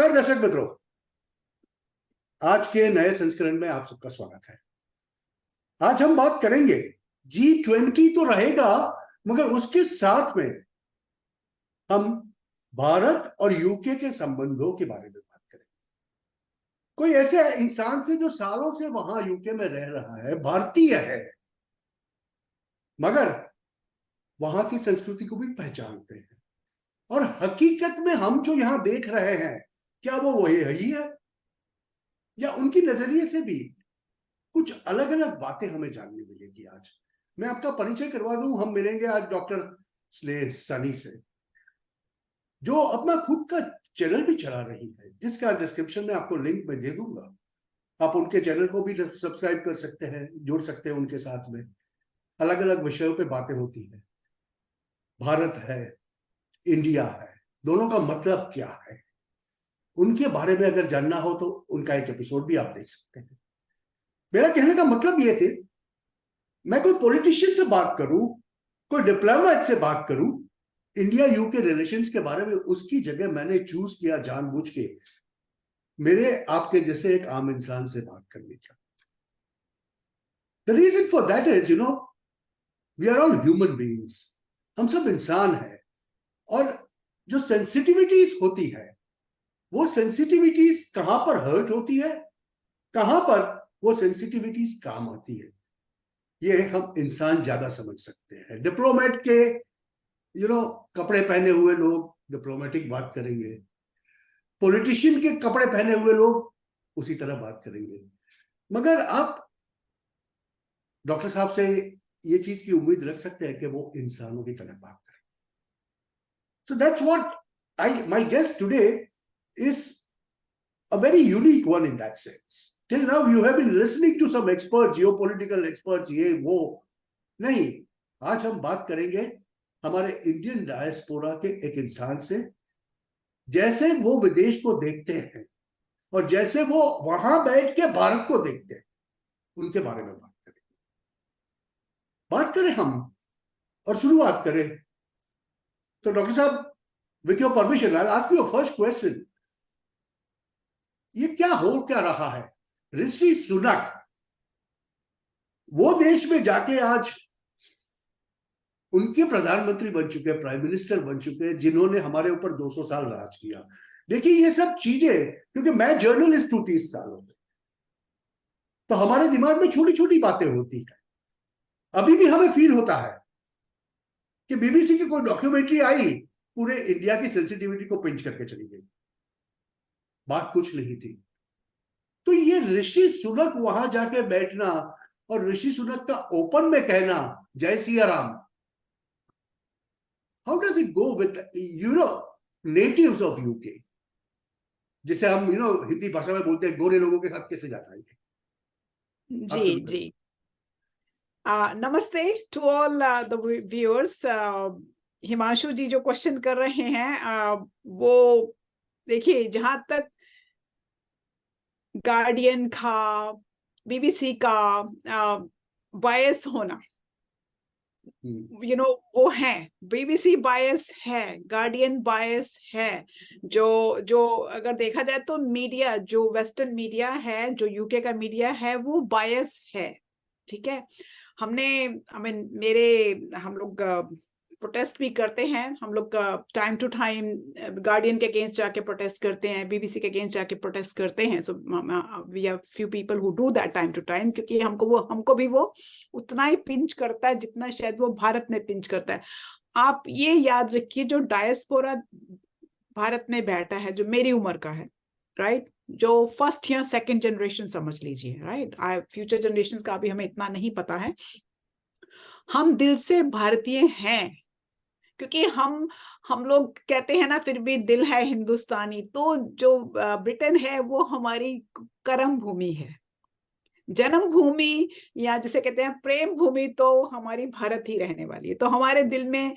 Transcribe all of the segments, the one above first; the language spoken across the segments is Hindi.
नमस्कार दर्शक मित्रों, आज के नए संस्करण में आप सबका स्वागत है। आज हम बात करेंगे G20 तो रहेगा, मगर उसके साथ में हम भारत और यूके के संबंधों के बारे में बात करेंगे। कोई ऐसे इंसान से जो सालों से वहां यूके में रह रहा है, भारतीय है, मगर वहां की संस्कृति को भी पहचानते हैं, और हकीकत में हम जो यहां देख रहे हैं, क्या वो वही है या उनकी नजरिए से भी कुछ अलग अलग बातें हमें जानने मिलेगी। आज मैं आपका परिचय करवा दूं, हम मिलेंगे आज डॉक्टर स्नेह सनी से, जो अपना खुद का चैनल भी चला रही है, जिसका डिस्क्रिप्शन में आपको लिंक मैं दे दूंगा। आप उनके चैनल को भी सब्सक्राइब कर सकते हैं, जुड़ सकते हैं उनके साथ में। अलग अलग विषयों पे बातें होती है। भारत है, इंडिया है, दोनों का मतलब क्या है, उनके बारे में अगर जानना हो तो उनका एक एपिसोड भी आप देख सकते हैं। मेरा कहने का मतलब ये थे, मैं कोई पॉलिटिशियन से बात करूं, कोई डिप्लोमेट से बात करूं, इंडिया यूके रिलेशंस के बारे में, उसकी जगह मैंने चूज किया जानबूझ के मेरे आपके जैसे एक आम इंसान से बात करने का। The reason for that is, we are all human beings, हम सब इंसान हैं, और जो सेंसिटिविटीज होती है, वो सेंसिटिविटीज कहां पर हर्ट होती है, कहां पर वो सेंसिटिविटीज काम आती है, ये हम इंसान ज्यादा समझ सकते हैं। डिप्लोमेट के कपड़े पहने हुए लोग डिप्लोमेटिक बात करेंगे, पॉलिटिशियन के कपड़े पहने हुए लोग उसी तरह बात करेंगे, मगर आप डॉक्टर साहब से ये चीज की उम्मीद रख सकते हैं कि वो इंसानों की तरह बात करें। So that's what my guest today is a very unique one in that sense. Till now you have been listening to some experts, geopolitical experts, ये वो नहीं। आज हम बात करेंगे हमारे इंडियन डायस्पोरा के एक इंसान से, जैसे वो विदेश को देखते हैं और जैसे वो वहां बैठ के भारत को देखते हैं, उनके बारे में बात करें हम, और शुरुआत करें। तो डॉक्टर साहब, with your permission, I ask you first question. ये क्या रहा है? ऋषि सुनक वो देश में जाके आज उनके प्रधानमंत्री बन चुके हैं, प्राइम मिनिस्टर बन चुके हैं, जिन्होंने हमारे ऊपर 200 साल राज किया। देखिए ये सब चीजें, क्योंकि मैं जर्नलिस्ट हूं 30 सालों से, तो हमारे दिमाग में छोटी छोटी बातें होती है। अभी भी हमें फील होता है कि बीबीसी की कोई डॉक्यूमेंट्री आई, पूरे इंडिया की सेंसिटिविटी को पिंच करके चली गई, बात कुछ नहीं थी। तो ये ऋषि सुनक वहां जाके बैठना और ऋषि सुनक का ओपन में कहना जय Siya Ram, how does it go with natives of UK, जिसे हम हिंदी भाषा में बोलते हैं, गोरे लोगों के साथ कैसे जाता है? जी जी, नमस्ते to all the viewers. Himanshu ji जो क्वेश्चन कर रहे हैं, वो देखिए, जहां तक गार्डियन का, बीबीसी का बायस होना, वो है, बीबीसी बायस है, गार्डियन बायस है, जो अगर देखा जाए तो मीडिया, जो वेस्टर्न मीडिया है, जो यूके का मीडिया है, वो बायस है। ठीक है, हम लोग प्रोटेस्ट भी करते हैं, हम लोग टाइम टू टाइम गार्डियन के अगेंस्ट जाके प्रोटेस्ट करते हैं, बीबीसी के अगेंस्ट जाके प्रोटेस्ट करते हैं। So we have few people who do that time to time, क्योंकि हमको भी वो उतना ही पिंच करता है जितना शायद वो भारत में पिंच करता है। आप ये याद रखिए, जो डायस्पोरा भारत में बैठा है, जो मेरी उम्र का है, राइट, जो फर्स्ट या सेकंड जनरेशन समझ लीजिए, राइट, फ्यूचर जनरेशन का अभी हमें इतना नहीं पता है। हम दिल से भारतीय हैं, क्योंकि हम लोग कहते हैं ना, फिर भी दिल है हिंदुस्तानी। तो जो ब्रिटेन है वो हमारी कर्म भूमि है, जन्म भूमि, या जिसे कहते हैं प्रेम भूमि, तो हमारी भारत ही रहने वाली है। तो हमारे दिल में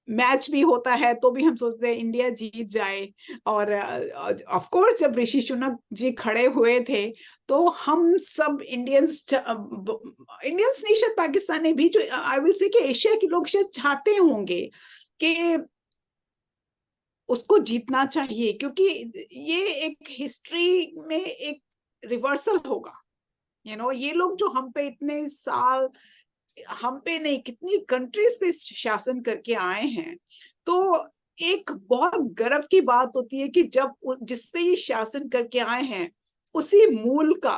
मैच भी होता है तो भी हम सोचते हैं इंडिया जीत जाए। और ऑफ कोर्स जब ऋषि सुनक जी खड़े हुए थे, तो हम सब इंडियंस नहीं, शायद पाकिस्तानी भी, जो आई विल से कि एशिया के लोग शायद चाहते होंगे कि उसको जीतना चाहिए, क्योंकि ये एक हिस्ट्री में एक रिवर्सल होगा। ये लोग जो हम पे इतने साल, हम पे नहीं कितनी कंट्रीज पे शासन करके आए हैं, तो एक बहुत गर्व की बात होती है कि जब जिस पे ये शासन करके आए हैं उसी मूल का,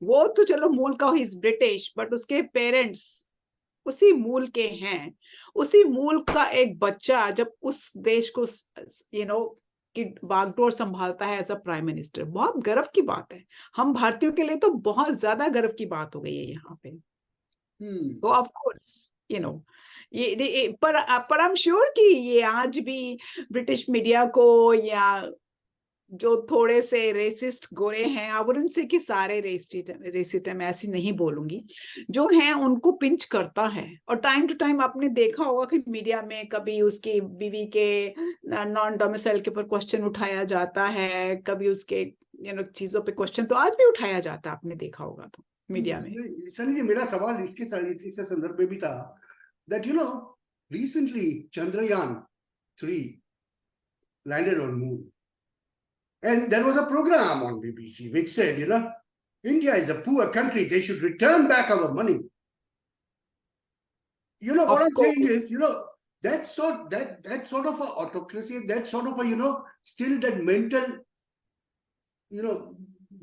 वो तो चलो मूल का ही ब्रिटिश, बट उसके पेरेंट्स उसी मूल के हैं, उसी मूल का एक बच्चा जब उस देश को कि बागडोर संभालता है एज अ प्राइम मिनिस्टर, बहुत गर्व की बात है। हम भारतीयों के लिए तो बहुत ज्यादा गर्व की बात हो गई है यहाँ पे। तो ऑफ कोर्स ये पर आई एम श्योर कि ये आज भी ब्रिटिश मीडिया को, या जो थोड़े से रेसिस्ट गोरे हैं, अब उनसे कि सारे रेसिस्ट मैं ऐसी नहीं बोलूंगी, जो हैं उनको पिंच करता है। और टाइम टू टाइम आपने देखा होगा कि मीडिया में कभी उसकी बीवी के नॉन डोमिसाइल के ऊपर क्वेश्चन उठाया जाता है, कभी उसके चीजों पे क्वेश्चन तो आज भी उठाया जाता है, आपने देखा होगा तो मीडिया में। सनी जी, मेरा सवाल इसके संदर्भ में भी था that recently Chandrayaan-3 landed on moon, and there was a program on BBC which said, India is a poor country, they should return back our money. What I'm saying is, that sort of a autocracy, that sort of a still that mental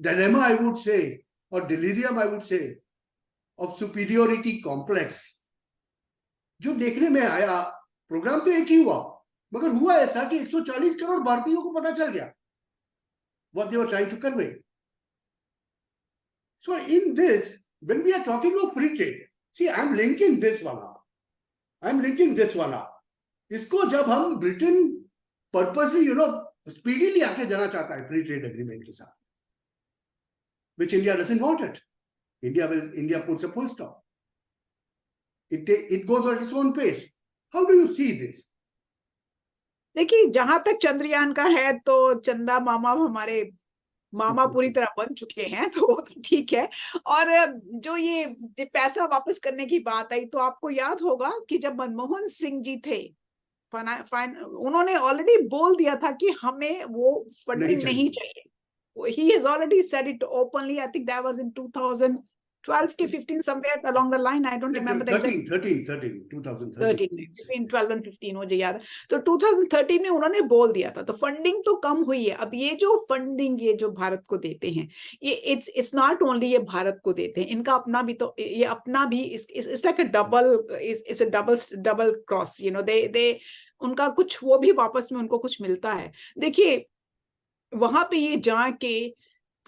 dilemma, I would say, or delirium, I would say, of superiority complex, जो देखने में आया। प्रोग्राम तो एक ही हुआ, मगर हुआ ऐसा कि 140 करोड़ भारतीयों को पता चल गया what they were trying to convey. So in this, when we are talking of free trade, see, I'm linking this one up. इसको जब हम ब्रिटेन पर्पसली स्पीडीली आके जाना चाहता है फ्री ट्रेड एग्रीमेंट के साथ, which India doesn't want it. India puts a full stop. It goes at its own pace. How do you see this? देखिए, जहां तक चंद्रयान का है तो चंदा मामा हमारे मामा पूरी तरह बन चुके हैं, तो ठीक है। और जो ये पैसा वापस करने की बात आई, तो आपको याद होगा कि जब मनमोहन सिंह जी थे, उन्होंने ऑलरेडी बोल दिया था कि हमें वो फंडिंग नहीं चाहिए। He has already said it openly. I think that was in 2012 के 15, somewhere along the line. I don't remember the exact. 2013 between 12 and 15 मुझे याद है। तो 2013 में उन्होंने बोल दिया था, तो फंडिंग तो कम हुई है। अब ये जो फंडिंग ये जो भारत को देते हैं, ये इट्स नॉट ओनली ये भारत को देते हैं, इनका अपना भी, तो ये अपना भी it's like a double cross, they उनका कुछ वो भी वापस में उनको कुछ मिलता है। देखिए, वहां पे ये जाके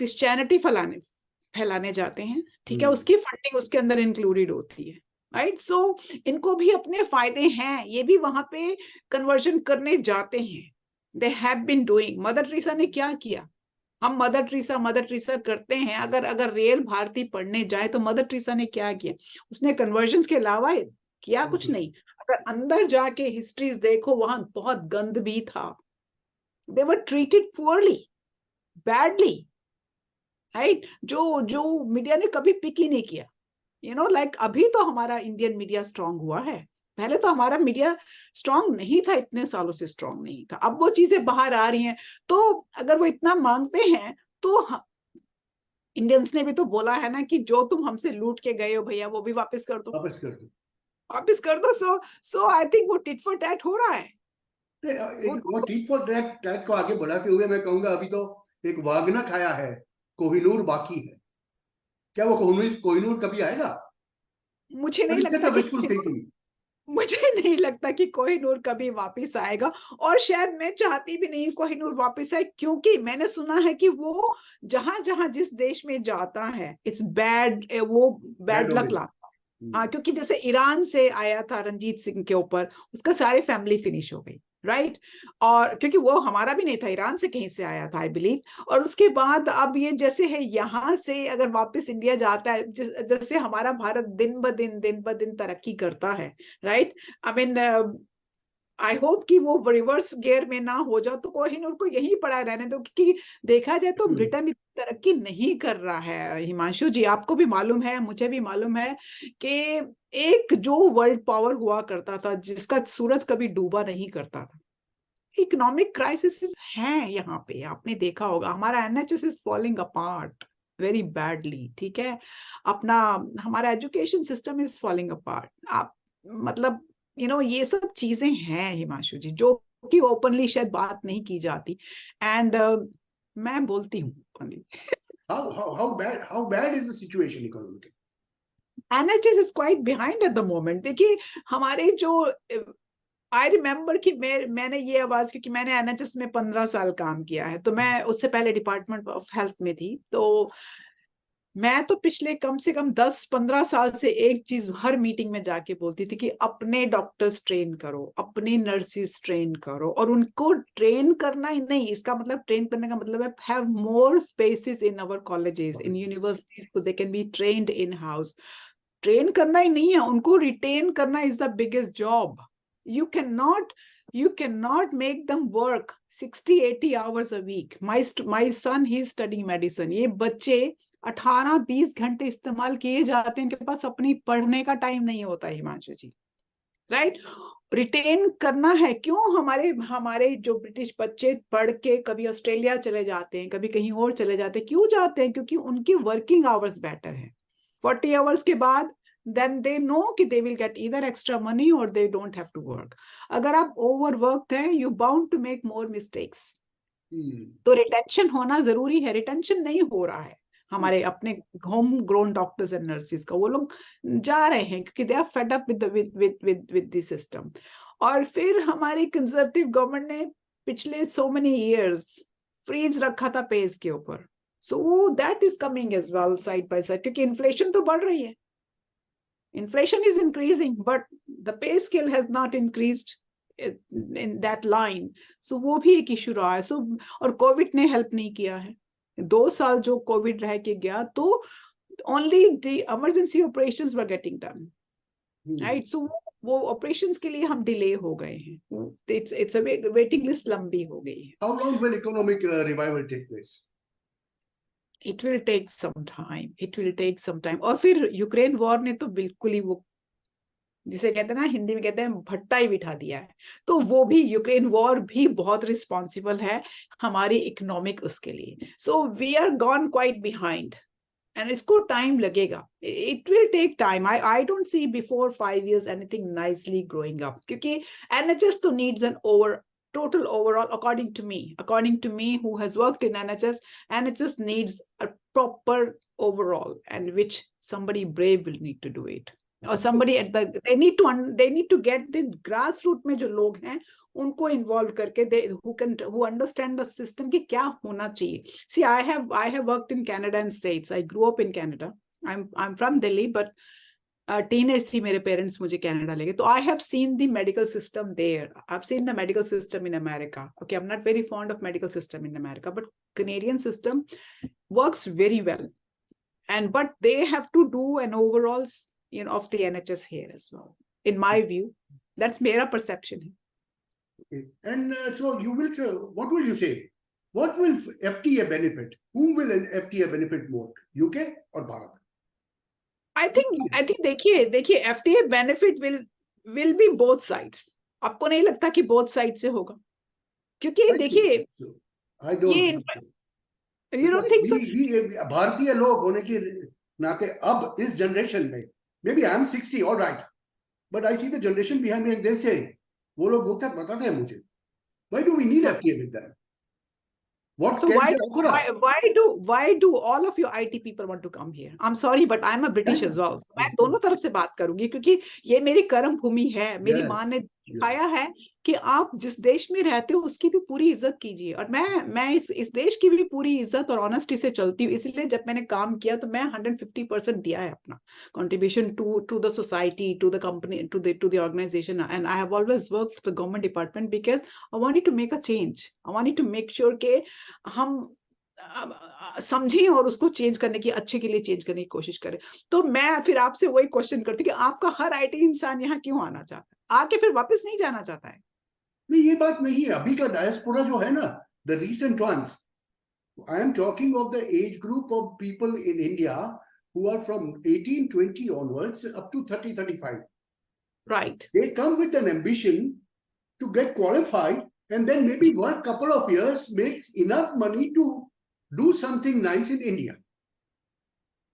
क्रिश्चियनिटी फैलाने जाते हैं, ठीक है, उसकी फंडिंग उसके अंदर इंक्लूडेड होती है, राइट। सो इनको भी अपने फायदे हैं, ये भी वहां पे कन्वर्जन करने जाते हैं। They have been doing. Mother Teresa ने क्या किया? हम मदर टेरेसा करते हैं। अगर रियल भारतीय पढ़ने जाए तो मदर टेरेसा ने क्या किया? उसने कन्वर्जन के अलावा किया कुछ नहीं। अगर अंदर जाके हिस्ट्रीज देखो, वहां बहुत गंद भी था। They were treated poorly, badly, right? जो मीडिया ने कभी पिक ही नहीं किया। like अभी तो हमारा इंडियन मीडिया स्ट्रांग हुआ है, पहले तो हमारा मीडिया स्ट्रांग नहीं था, इतने सालों से स्ट्रांग नहीं था। अब वो चीजें बाहर आ रही हैं, तो अगर वो इतना मांगते हैं तो इंडियंस ने भी तो बोला है ना कि जो तुम हमसे लूट के गए हो भैया, वो भी वापस कर दो। सो आई थिंक वो टिट फॉर टैट हो रहा है। वो टिट फॉर टैट को आगे बढ़ाते हुए मैं कहूंगा, अभी तो एक वागना खाया है, कोहिनूर बाकी है। क्या वो कोहिनूर कभी आएगा? मुझे नहीं लगता कि कोहिनूर कभी वापस आएगा, और शायद मैं चाहती भी नहीं कोहिनूर वापस आए, क्योंकि मैंने सुना है कि वो जहां जिस देश में जाता है इट्स बैड, वो बैड लक लाता है। हाँ, क्योंकि जैसे ईरान से आया था रंजीत सिंह के ऊपर, उसका सारी फैमिली फिनिश हो गई, राइट। और क्योंकि वो हमारा भी नहीं था, ईरान से कहीं से आया था आई बिलीव। और उसके बाद अब ये जैसे है, यहाँ से अगर वापस इंडिया जाता है, जैसे हमारा भारत दिन ब दिन तरक्की करता है, right. I mean I hope कि वो रिवर्स गियर में ना हो जाओ, तो कोहिनूर को यहीं पड़ा रहने दो, क्योंकि देखा जाए तो ब्रिटेन इतनी तरक्की नहीं कर रहा है। हिमांशु जी, आपको भी मालूम है, मुझे भी मालूम है कि एक जो वर्ल्ड पावर हुआ करता था, जिसका सूरज कभी डूबा नहीं करता था, इकोनॉमिक क्राइसिस हैं यहाँ पे, आपने देखा होगा हमारा NHS is falling apart very badly, ठीक है, अपना हमारा education system is falling apart. आप मतलब ये सब चीजें हैं हिमांशु जी, जो कि ओपनली शायद बात नहीं की जाती, एंड मैं बोलती हूँ openly. how bad is the situation economically? NHS is quite behind at the moment. देखिए हमारे जो आई रिमेम्बर कि मैंने ये आवाज, क्योंकि मैंने एनएचएस में 15 साल काम किया है, तो मैं उससे पहले डिपार्टमेंट ऑफ हेल्थ में थी, तो मैं तो पिछले कम से कम 10-15 साल से एक चीज हर मीटिंग में जाके बोलती थी कि अपने डॉक्टर्स ट्रेन करो, अपने नर्सिस ट्रेन करो, और उनको ट्रेन करना ही नहीं, इसका मतलब ट्रेन करने का मतलब है have more spaces in our colleges, in universities, so they can be trained in house. Train करना ही नहीं है, उनको रिटेन करना is the biggest job. you cannot make them work 60-80 hours a week. My son, he is studying medicine. ये बच्चे 18-20 घंटे इस्तेमाल किए जाते हैं, इनके पास अपनी पढ़ने का टाइम नहीं होता हिमांशु जी, राइट? रिटेन करना है, क्यों हमारे जो ब्रिटिश बच्चे पढ़ के कभी ऑस्ट्रेलिया चले जाते हैं, कभी कहीं और चले जाते हैं, क्यों जाते हैं? क्योंकि उनकी वर्किंग आवर्स बेटर है। 40 आवर्स के बाद then they know कि they will get either extra money or they don't have to work. अगर आप overworked हैं, you bound to make more mistakes. तो रिटेंशन होना जरूरी है, रिटेंशन नहीं हो रहा है हमारे अपने home grown doctors and nurses का। वो लोग जा रहे हैं क्योंकि they are fed up with the system. और फिर हमारी कंजर्वेटिव गवर्नमेंट ने पिछले so many years फ्रीज रखा था पेज के ऊपर, so that is coming as well side by side, क्योंकि इन्फ्लेशन तो बढ़ रही है, inflation is increasing, but the pay scale has not increased in that line. So वो भी एक इशू रहा है। So और कोविड ने हेल्प नहीं किया है, 2 साल जो कोविड रह के गया, तो only the emergency operations were getting done, right? So वो operations के लिए हम डिले हो गए हैं, it's a waiting list लंबी हो गई है। How long will economic revival take place? It will take some time. It will take some time. और फिर यूक्रेन वॉर ने तो बिल्कुल ही वो, जिसे कहते हैं ना, हिंदी में कहते हैं भट्टा ही बिठा दिया है। तो वो भी, यूक्रेन वॉर भी बहुत रिस्पॉन्सिबल है हमारी इकोनॉमिक उसके लिए। So we are gone quite behind, and इसको टाइम लगेगा, it will take time. I don't see before 5 years anything nicely growing up, क्योंकि एनएचएस तो needs an total overall, according to me who has worked in NHS needs a proper overall, and which somebody brave will need to do it, or somebody at the they need to get the grassroots में जो लोग हैं उनको involve करके, who understand the system कि क्या होना चाहिए। See, I have worked in Canada and States. I grew up in Canada. I'm from Delhi, but teenage थी, मेरे पेरेंट्स मुझे कनाडा ले गए, तो I have seen the medical system there, I have seen the medical system in America. Okay, I am not very fond of medical system in America, but Canadian system works very well, and but they have to do an overall of the NHS here as well, in my view. That's मेरा perception है। Okay. And so you will say, what will you say? What will FTA benefit? Whom will FTA benefit more, UK or Bharat? I think देखिए FTA benefit will be both sides. आपको नहीं लगता कि both sides से होगा? क्योंकि देखिए, I don't you don't think so? भारतीय लोग होने के नाते अब इस जनरेशन में, maybe I'm 60, all right, but I see the generation behind me and they say, वो लोग बताते हैं मुझे, why do we need FTA with them? What so can why they offer us? why do all of your IT people want to come here? I'm sorry, but I'm a British as well. मैं दोनों तरफ से बात करूंगी, क्योंकि ये मेरी कर्म भूमि है। मेरी माँ ने सिखाया है कि आप जिस देश में रहते हो उसकी भी पूरी इज्जत कीजिए, और मैं इस देश की भी पूरी इज्जत और ऑनेस्टी से चलती हूँ। इसलिए जब मैंने काम किया तो मैं 150% दिया है अपना contribution to the society, to the company, to the organisation, and I have always work for the government department because I wanted to make a change. I wanted to make sure के हम समझें और उसको चेंज करने की, अच्छे के लिए चेंज करने की कोशिश करें। तो मैं फिर आपसे वही क्वेश्चन करती कि आपका हर आईटी इंसान यहाँ क्यों आना चाहता है, आके फिर वापस नहीं जाना चाहता है? नहीं, ये बात नहीं है। अभी का डायस्पोरा जो है ना, the recent ones, I am talking of the age group of people in India who are from 18-20 onwards up to 30-35. Right. They come with an ambition to get qualified and then maybe work couple of years, make enough money to do something nice in India.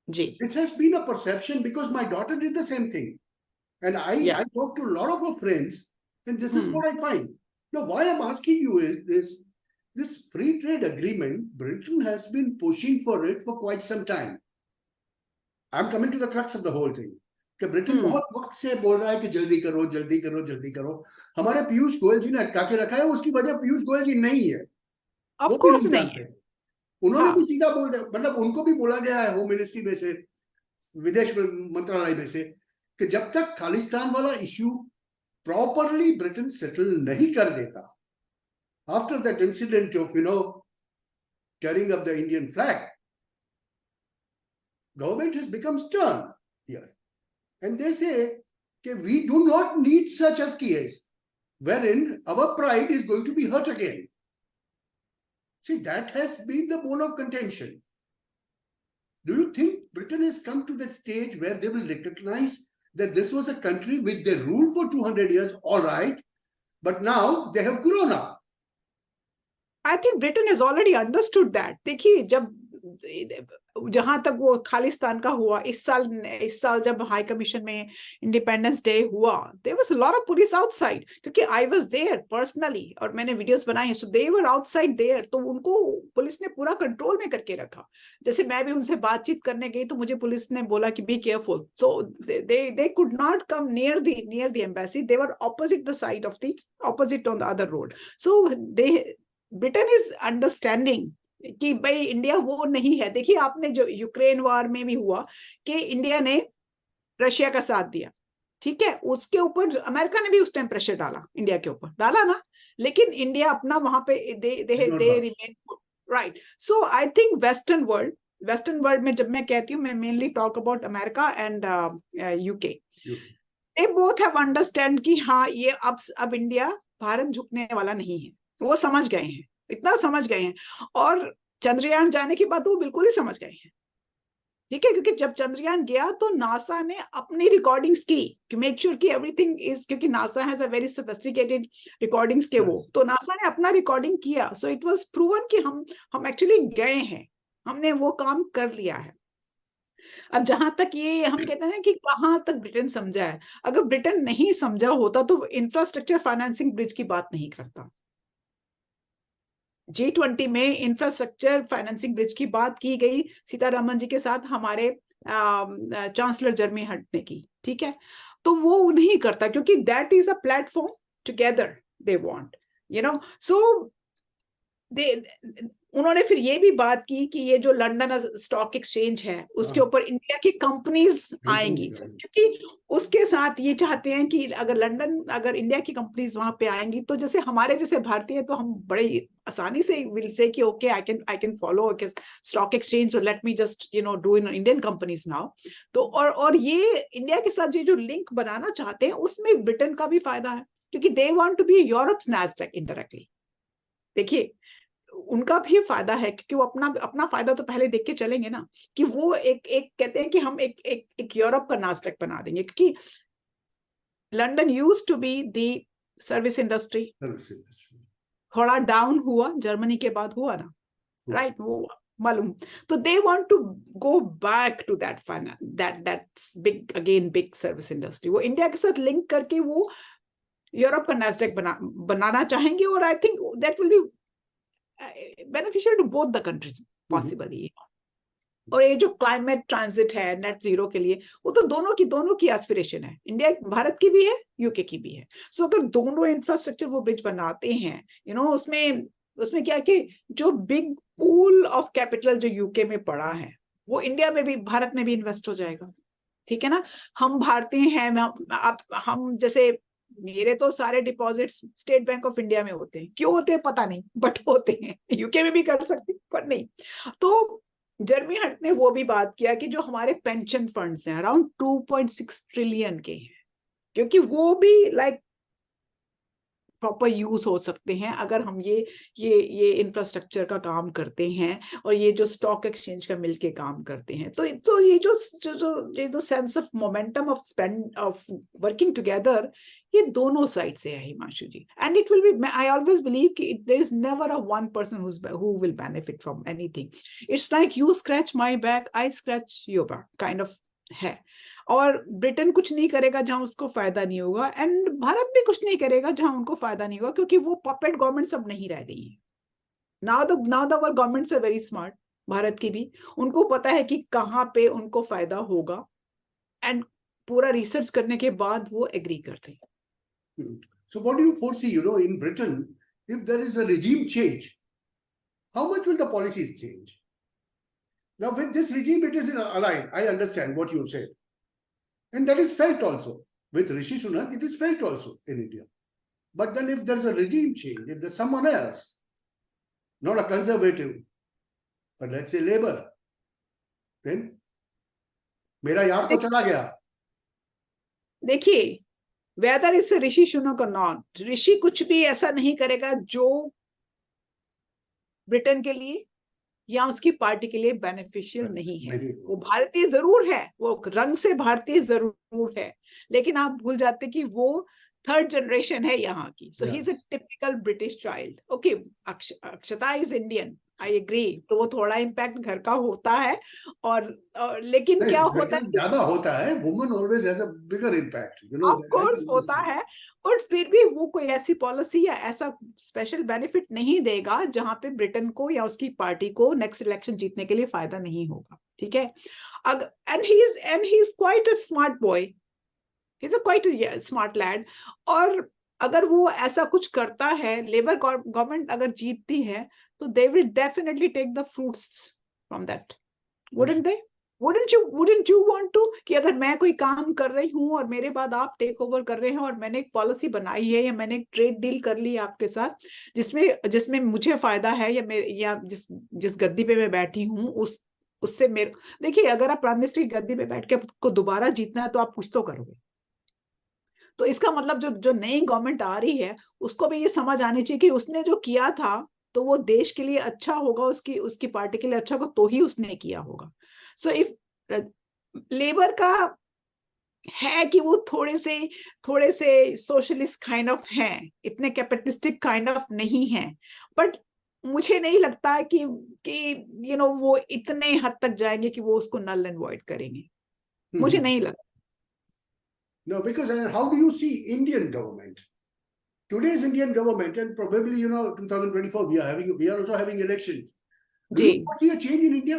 This has been a perception because my daughter did the same thing. And I talked to a lot of her friends, and this is what I find. Now, why I'm asking you is this free trade agreement, Britain has been pushing for it for quite some time. I'm coming to the crux of the whole thing. कि ब्रिटेन बहुत वक्त से बोल रहा है कि जल्दी करो जल्दी करो जल्दी करो. हमारे पीयूष गोयल जी ने अटका के रखा है. उसकी वजह पीयूष गोयल जी नहीं है, वो भी हम जानते हैं. उन्होंने भी सीधा बोल दिया, मतलब उनको भी बोला गया है होम मिनिस्ट्री में से, विदेश मंत्रालय में से, कि जब तक खालिस्तान वाला इश्यू प्रॉपरली ब्रिटेन सेटल नहीं कर देता, after that incident of tearing up the Indian flag, government has become stern here. And they say that we do not need such FTAs wherein our pride is going to be hurt again. See, that has been the bone of contention. Do you think Britain has come to that stage where they will recognize that this was a country which they ruled for 200 years, all right, but now they have grown up? I think Britain has already understood that. देखिए, जब जहां तक वो खालिस्तान का हुआ, इस साल जब हाई कमीशन में इंडिपेंडेंस डे हुआ, there was a lot of police outside, क्योंकि आई वाज देयर पर्सनली और मैंने वीडियोस बनाए, सो दे वर आउटसाइड देयर. तो उनको पुलिस ने पूरा कंट्रोल में करके रखा. जैसे मैं भी उनसे बातचीत करने गई तो मुझे पुलिस ने बोला कि be careful. So they could not come near the embassy. They were opposite the side of the opposite on the other road. So Britain is understanding कि भाई इंडिया वो नहीं है. देखिए, आपने जो यूक्रेन वॉर में भी हुआ कि इंडिया ने रशिया का साथ दिया, ठीक है, उसके ऊपर अमेरिका ने भी उस टाइम प्रेशर डाला, इंडिया के ऊपर डाला ना, लेकिन इंडिया अपना वहां पे they remain right. So I think western world में जब मैं कहती हूँ, मैं mainly talk about America and UK, they both have understand कि हाँ, ये अब इंडिया भारत झुकने वाला नहीं है. वो समझ गए हैं, इतना समझ गए हैं. और चंद्रयान जाने के बाद वो बिल्कुल ही समझ गए हैं, ठीक है, क्योंकि जब चंद्रयान गया तो नासा ने अपनी रिकॉर्डिंग्स की कि मेक श्योर कि एवरीथिंग इज, क्योंकि NASA has a very sophisticated recordings के वो, तो नासा ने अपना रिकॉर्डिंग किया. सो इट वाज प्रूवन कि हम एक्चुअली गए हैं, हमने वो काम कर लिया है. अब जहां तक ये हम कहते हैं कि कहां तक ब्रिटेन समझा है, अगर ब्रिटेन नहीं समझा होता तो इंफ्रास्ट्रक्चर फाइनेंसिंग ब्रिज की बात नहीं करता. G20 में इंफ्रास्ट्रक्चर फाइनेंसिंग ब्रिज की बात की गई सीतारमन जी के साथ, हमारे चांसलर जर्मी हंट ने की, ठीक है, तो वो नहीं करता क्योंकि that is a platform together they want, so उन्होंने फिर ये भी बात की कि ये जो लंदन स्टॉक एक्सचेंज है उसके ऊपर इंडिया की कंपनीज आएंगी, क्योंकि उसके साथ ये चाहते हैं कि अगर इंडिया की कंपनीज वहां पे आएंगी तो जैसे हमारे जैसे भारतीय तो हम बड़े आसानी से विल से कि okay I can follow stock exchange, let me just do in Indian companies now. तो और ये इंडिया के साथ ये जो लिंक बनाना चाहते हैं उसमें ब्रिटेन का भी फायदा है, क्योंकि they want to be Europe's Nasdaq indirectly. देखिए, उनका भी फायदा है क्योंकि वो अपना फायदा तो पहले देख के चलेंगे ना, कि वो एक कहते हैं कि हम एक यूरोप का नास्डैक बना देंगे, क्योंकि London used to be the service industry, थोड़ा डाउन हुआ जर्मनी के बाद हुआ ना, राइट, वो मालूम. तो they want to go back to that's big service industry. वो इंडिया के साथ लिंक करके वो यूरोप का नास्डैक बनाना चाहेंगे, और I think that will be beneficial to both the countries possibly. और ये जो क्लाइमेट ट्रांजिट है नेट जीरो के लिए, वो तो दोनों की एस्पिरेशन है, इंडिया भारत की भी है, यूके की भी है. सो अगर दोनों इंफ्रास्ट्रक्चर वो ब्रिज बनाते हैं, उसमें क्या है कि जो बिग पूल ऑफ कैपिटल जो यूके में पड़ा है वो इंडिया में भी, भारत में भी इन्वेस्ट हो जाएगा, ठीक है ना. हम भारतीय हैं, हम जैसे मेरे तो सारे deposits state bank of India में होते हैं. क्यों होते हैं पता नहीं, बट होते हैं. यूके में भी कर सकते पर नहीं. तो जर्मी हंट ने वो भी बात किया कि जो हमारे पेंशन फंड्स हैं अराउंड 2.6 ट्रिलियन के हैं, क्योंकि वो भी लाइक प्रॉपर यूज हो सकते हैं अगर हम ये इंफ्रास्ट्रक्चर का काम करते हैं और ये जो स्टॉक एक्सचेंज का मिलके काम करते हैं। तो ये जो sense of momentum of working together, ये दोनों साइड से है Himanshu ji. And it will be, I always believe कि there is never a one person who will benefit from anything. It's like you scratch my back, I scratch your back kind of है। और ब्रिटेन कुछ नहीं करेगा जहां उसको फायदा नहीं होगा, एंड भारत भी कुछ नहीं करेगा जहां उनको फायदा नहीं होगा, क्योंकि वो पपेट गवर्नमेंट सब नहीं रह गई है। Now the our governments are very smart, Bharat की भी। उनको पता है कि कहाँ पे उनको फायदा होगा, एंड पूरा रिसर्च करने के बाद वो एग्री करते हैं। So what do you foresee, in Britain, if there is a regime change, how much will the policies change? Now, with this regime, it is aligned. I understand what you said. And that is felt also. With Rishi Sunak, it is felt also in India. But then if there is a regime change, if there's someone else, not a conservative, but let's say Labour, then मेरा यार तो चला गया। देखिए, whether it's a Rishi Sunak or not, ऋषि कुछ भी ऐसा नहीं करेगा जो ब्रिटेन के लिए या उसकी पार्टी के लिए बेनिफिशियल नहीं है। वो भारतीय जरूर है, वो रंग से भारतीय जरूर है, लेकिन आप भूल जाते कि वो थर्ड जनरेशन है यहाँ की। So he is a typical British child. Okay, Akshata is Indian, I agree. तो वो थोड़ा इम्पैक्ट घर का होता है, और लेकिन क्या होता है, ज्यादा होता है, woman always has a bigger impact, of course होता है, और फिर भी वो कोई ऐसी पॉलिसी या ऐसा स्पेशल बेनिफिट नहीं देगा जहां पे ब्रिटेन को या उसकी पार्टी को नेक्स्ट इलेक्शन जीतने के लिए फायदा नहीं होगा। ठीक है, and he is quite a smart boy, he is a quite a smart lad. और अगर वो ऐसा कुछ करता है, लेबर गवर्नमेंट अगर जीतती है, तो they will definitely take the fruits from that, wouldn't they? wouldn't you want to कि अगर मैं कोई काम कर रही हूँ और मेरे बाद आप टेक ओवर कर रहे हैं, और मैंने एक पॉलिसी बनाई है या मैंने एक ट्रेड डील कर ली आपके साथ जिसमें मुझे फायदा है, या जिस गद्दी पे मैं बैठी हूँ उससे मेरे, देखिए अगर आप प्राइम मिनिस्टर की गद्दी पे बैठ के आपको दोबारा जीतना है तो आप कुछ तो करोगे। तो इसका मतलब जो नई गवर्नमेंट आ रही है उसको भी ये समझ आनी चाहिए कि उसने जो किया था तो वो देश के लिए अच्छा होगा, उसकी पार्टी के लिए अच्छा होगा, तो ही उसने किया होगा। सो इफ लेबर का है कि वो थोड़े से सोशलिस्ट काइंड ऑफ हैं, इतने कैपिटलिस्टिक काइंड ऑफ नहीं है, बट मुझे नहीं लगता कि वो इतने हद तक जाएंगे कि वो उसको नल एंड वॉइड करेंगे। मुझे नहीं लगता। No, because how do you see Indian government? Today's Indian government, and probably 2024 we are also having elections. Do you see a change in India?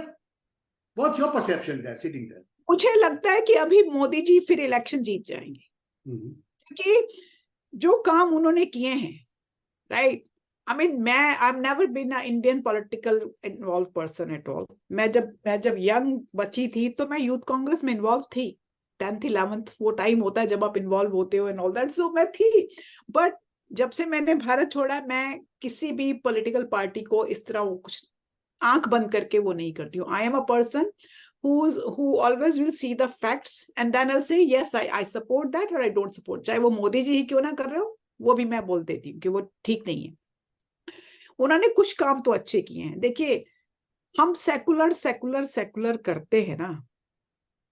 What's your perception there, sitting there? मुझे लगता है कि अभी मोदी जी फिर इलेक्शन जीत जाएंगे, क्योंकि जो काम उन्होंने किए हैं, right. I mean I am never been a Indian political involve person at all. मैं जब यंग बच्ची थी तो मैं यूथ कांग्रेस में इन्वॉल्व थी, 10th 11th वो टाइम होता है जब आप इन्वॉल्व होते हो एंड ऑल दैट, सो मैं थी। बट जब से मैंने भारत छोड़ा, मैं किसी भी पॉलिटिकल पार्टी को इस तरह कुछ आंख बंद करके वो नहीं करती हूँ। I am a person who always will see the facts and then I'll say yes, I support that or I don't support। चाहे वो मोदी जी ही क्यों ना कर रहे हो, वो भी मैं बोल देती हूँ कि वो ठीक नहीं है। उन्होंने कुछ काम तो अच्छे किए हैं। देखिए, हम सेकुलर करते हैं ना,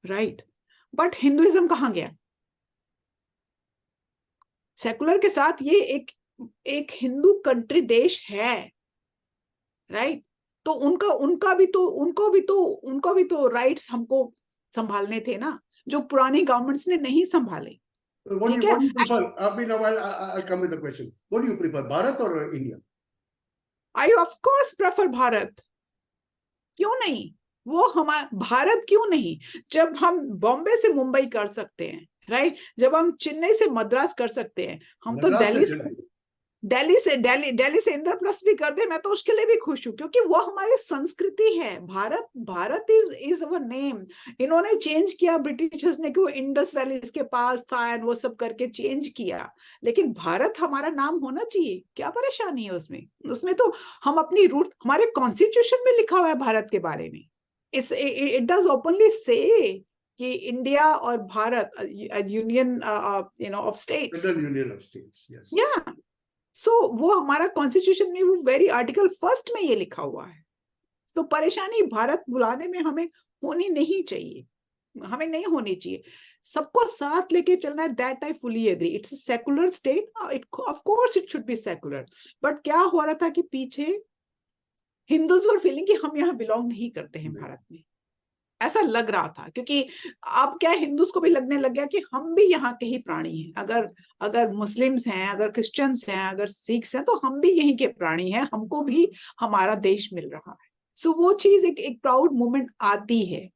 राइट, बट हिंदुइज्म कहाँ गया? सेकुलर के साथ ये एक हिंदू कंट्री देश है, राइट। तो उनको भी तो राइट्स हमको संभालने थे ना, जो पुरानी गवर्नमेंट्स ने नहीं संभाले। What do you prefer? I'll come with the question. What do you prefer, Bharat or India? I of course prefer Bharat. क्यों नहीं? वो हमारा भारत क्यों नहीं? जब हम बॉम्बे से मुंबई कर सकते हैं, राइट, जब हम चेन्नई से मद्रास कर सकते हैं, हम तो दिल्ली से इंद्रप्रस्थ भी कर दे, मैं तो उसके लिए भी खुश हूँ, क्योंकि वो हमारी संस्कृति है। Bharat is our name. इन्होंने चेंज किया ब्रिटिशर्स ने कि वो इंडस वैली इसके पास था एंड वो सब करके चेंज किया, लेकिन भारत हमारा नाम होना चाहिए। क्या परेशानी है उसमें तो हम अपनी रूट, हमारे कॉन्स्टिट्यूशन में लिखा हुआ है भारत के बारे में। इट डज ओपनली से कि इंडिया और Bharat union of states, union of states, yes, या सो वो हमारा कॉन्स्टिट्यूशन में वो वेरी आर्टिकल 1 में ये लिखा हुआ है। तो परेशानी भारत बुलाने में हमें होनी नहीं चाहिए, हमें नहीं होनी चाहिए। सबको साथ लेके चलना है, that I fully agree. It's a secular state, of course it should be secular. But क्या हो रहा था कि पीछे हिंदूज वर फीलिंग कि हम यहाँ बिलोंग नहीं करते हैं भारत में, ऐसा लग रहा था। क्योंकि अब क्या हिंदूज को भी लगने लग गया कि हम भी यहाँ के ही प्राणी हैं। अगर अगर मुस्लिम्स हैं, अगर क्रिश्चियंस हैं, अगर सिख्स हैं, तो हम भी यहीं के प्राणी हैं, हमको भी हमारा देश मिल रहा है। सो वो चीज एक प्राउड मोमेंट आती है,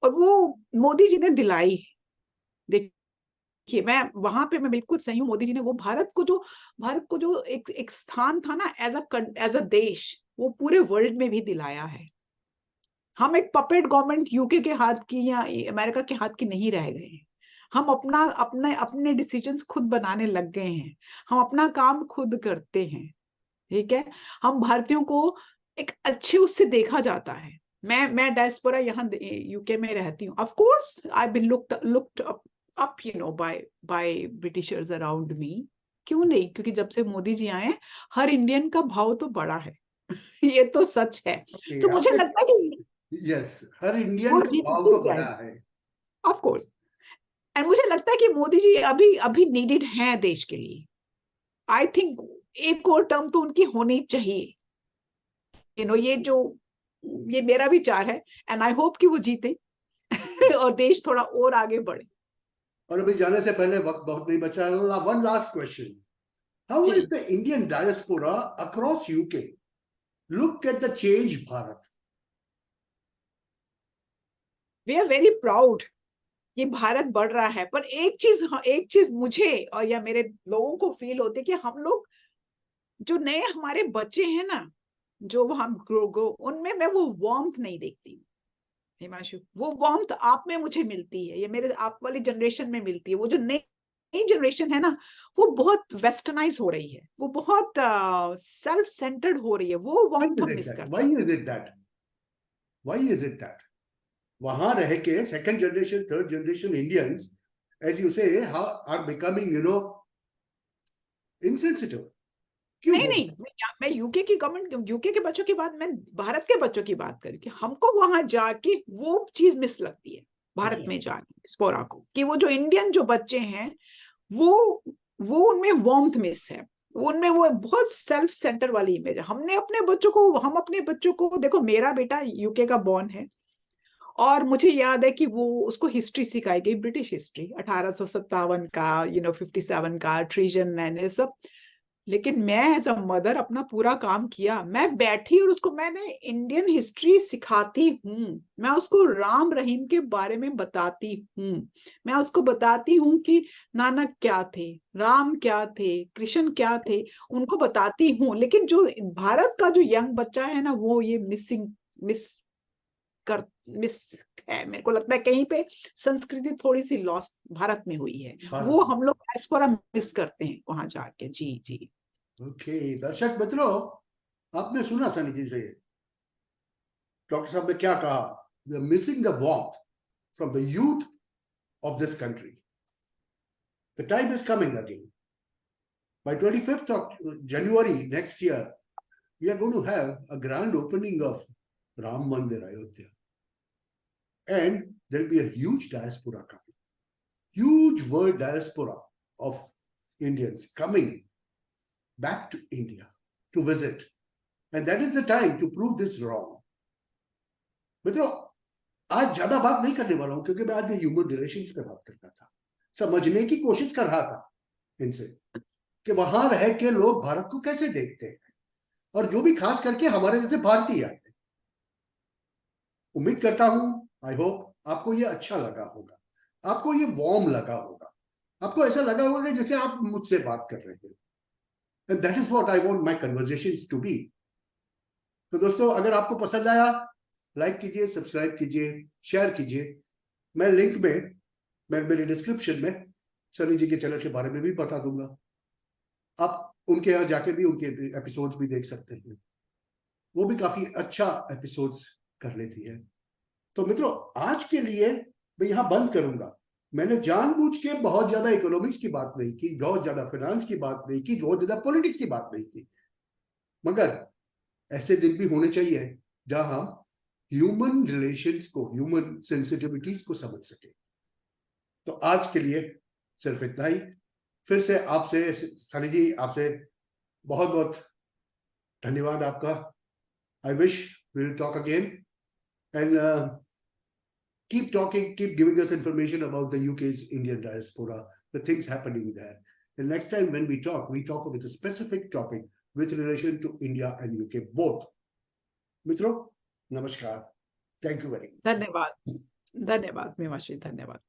और वो मोदी जी ने दिलाई है। देखिए, मैं बिल्कुल सही हूँ। मोदी जी ने वो भारत को जो एक स्थान था ना एज अ देश, वो पूरे वर्ल्ड में भी दिलाया है। हम एक पपेट गवर्नमेंट यूके के हाथ की या अमेरिका के हाथ की नहीं रह गए हैं। हम अपने डिसीजंस खुद बनाने लग गए हैं, हम अपना काम खुद करते हैं। ठीक है, हम भारतीयों को एक अच्छे उससे देखा जाता है। मैं डायस्पोरा यहाँ यूके में रहती हूँ। Of course I been looked up by Britishers around me. क्यों नहीं? क्योंकि जब से मोदी जी आए, हर इंडियन का भाव तो बड़ा है। ये तो सच है। तो मुझे लगता है कि यस, हर इंडियन वो का जीत भाव तो बड़ा है। Of course. एंड मुझे लगता है कि मोदी जी अभी अभी नीडेड हैं देश के लिए। आई थिंक एक और टर्म तो उनकी होनी चाहिए। ये मेरा विचार है, एंड आई होप कि वो जीते और देश थोड़ा और आगे बढ़े। और अभी जाने से पहले, वक्त बहुत नहीं बचा है, one last question. How is the Indian diaspora across UK look at the change Bharat? We are very proud कि भारत बढ़ रहा है। पर एक चीज मुझे और या मेरे लोगों को फील होती है कि हम लोग जो नए हमारे बच्चे हैं ना, जो हम ग्रो उनमें मैं वो वार्मथ नहीं देखती हिमांशु। वो वार्मथ आप में मुझे मिलती है, ये मेरे आप वाली जनरेशन में मिलती है। वो जो नई जनरेशन है ना, वो बहुत वेस्टर्नाइज हो रही है, वो बहुत सेल्फ सेंटर्ड हो रही है। वो वार्मथ हम मिस करते हैं। Why is it that? वहां रह के second generation, third generation Indians, as you say, are becoming insensitive. क्यों नहीं हो? नहीं, मैं यूके की गवर्नमेंट, यूके के बच्चों की बात, मैं भारत के बच्चों की बात करी कि हमको वहां जाके वो चीज मिस लगती है भारत में जाके स्पोरा को, कि वो जो इंडियन जो बच्चे हैं, वो उनमें वार्मथ मिस है। उनमें वो बहुत सेल्फ सेंटर वाली इमेज है। हम अपने बच्चों को देखो, मेरा बेटा यूके का बॉर्न है, और मुझे याद है कि वो उसको हिस्ट्री सिखाई गई, ब्रिटिश हिस्ट्री 1857 का, 57 का, ट्रीजन एंड ये सब। लेकिन मैं एज अ मदर अपना पूरा काम किया। मैं बैठी और उसको मैंने इंडियन हिस्ट्री सिखाती हूँ। मैं उसको राम रहीम के बारे में बताती हूँ। मैं उसको बताती हूँ कि नानक क्या थे, राम क्या थे, कृष्ण क्या थे, उनको बताती हूँ। लेकिन जो भारत का जो यंग बच्चा है ना, वो ये मिस है। मेरे को लगता है कहीं पे संस्कृति थोड़ी सी लॉस्ट भारत में हुई है। वो हम लोग डायस्पोरा मिस करते हैं वहां जाके। जी जी। ओके, दर्शक मित्रों, आपने सुना सनी जी से, डॉक्टर साहब ने क्या कहा? We are missing the warmth from the youth of this country. The time is coming again. By 25th of January next year, we are going to have a grand opening of Ram Mandir Ayodhya. And there will be a huge diaspora coming. Huge world diaspora of Indians coming back to India to visit. And that is the time to prove this wrong. मित्रों, आज ज्यादा बात नहीं करने वाला हूं, क्योंकि मैं आज में ह्यूमन रिलेशंस पे बात करना था। समझने की कोशिश कर रहा था इनसे कि वहां रह के लोग भारत को कैसे देखते हैं, और जो भी खास करके हमारे जैसे भारतीय हैं। उम्मीद करता हूं, आई होप आपको ये अच्छा लगा होगा, आपको ये वार्म लगा होगा, आपको ऐसा लगा होगा कि जैसे आप मुझसे बात कर रहे हैं। And that is what I want my conversations to be. तो दोस्तों, अगर आपको पसंद आया, लाइक कीजिए, सब्सक्राइब कीजिए, शेयर कीजिए। मैं लिंक में, मैं मेरे डिस्क्रिप्शन में सनी जी के चैनल के बारे में भी बता दूंगा। आप उनके यहाँ जाके भी उनके एपिसोड्स भी देख सकते हैं। वो भी काफी अच्छा एपिसोड्स कर लेती है। तो मित्रों, आज के लिए मैं यहाँ बंद करूंगा। मैंने जानबूझ के बहुत ज्यादा इकोनॉमिक्स की बात नहीं की, बहुत ज्यादा फाइनेंस की बात नहीं की, बहुत ज्यादा पॉलिटिक्स की बात नहीं की, मगर ऐसे दिन भी होने चाहिए जहां हम ह्यूमन रिलेशंस को, ह्यूमन सेंसिटिविटीज को समझ सके। तो आज के लिए सिर्फ इतना ही। फिर से आपसे सनी जी, आपसे बहुत बहुत धन्यवाद आपका। I wish will talk again and keep talking, keep giving us information about the UK's Indian diaspora, the things happening there. And next time when we talk with a specific topic with relation to India and UK both. मित्रों, नमस्कार. Thank you very much. धन्यवाद, धन्यवाद मेवाश्री, धन्यवाद।